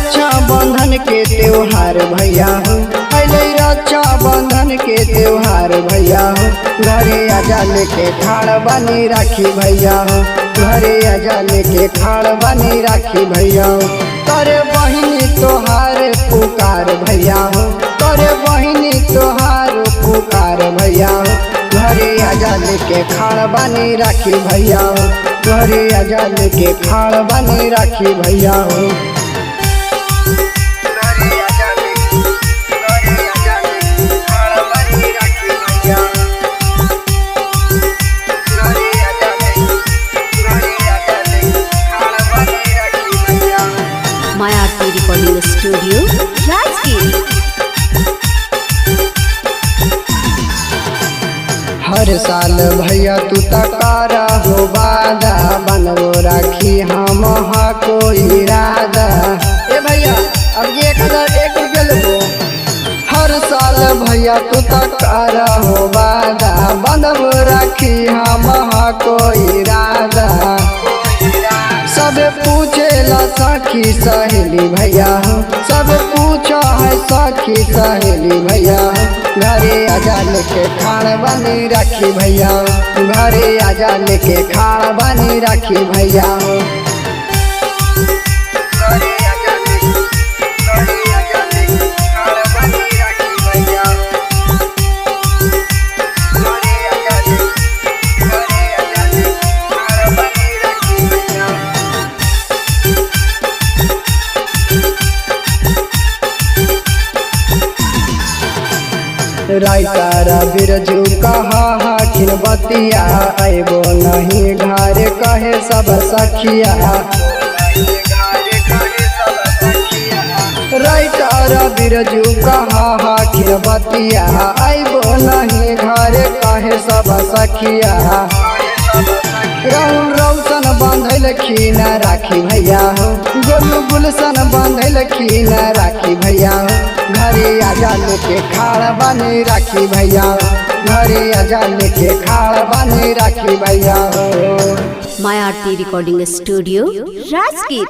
रक्षा बंधन के त्योहार भैया हो, अले रक्षा बंधन के त्योहार भैया हो। घरे आजा लेके खाड़ बनी राखी भैया हो, घरे आजा लेके खाड़ बनी राखी भैया हो। करे बहिनी तोहार पुकार भैया हो, करे बहिनी तोहार पुकार भैया हो। घरे आजा लेके खाड़ बनी राखी भैया हो, घरे आजा लेके खाड़ बनी राखी भैया हो। माया आरती रिकॉर्डिंग स्टूडियो राजगीर। हर साल भैया तू तकारा हो वादा, बनवो राखी हम कोई इरादा। ए भैया अब 1001 रुपया लेबो। हर साल भैया तू तकारा हो वादा, बनवो राखी हम कोई इरादा। सब पूछेला सखी सहेली भैया हो, सब पूछा है सखी सहेली भैया हो। घरे आजा लेके खाड़ बनी राखी भैया हो, घरे आजा लेके खाड़ बनी राखी भैया हो। राइटर बिरजू कहा हखिन बतिया, आइबो नहीं घर कहे सब सखिया। राइटर बिरजू कहा हखिन बतिया, आइबो नहीं घर कहे सब सखिया। राहुल रौशन बांधल खीन राखी भैया हो, गोलू गुलशन बांधल खीन राखी भैया हो। घरे आजा लेके खाड़ बनी राखी भैया हो, घरे आजा लेके खाड़ बनी राखी भैया हो। माया आरती रिकॉर्डिंग स्टूडियो राजगीर।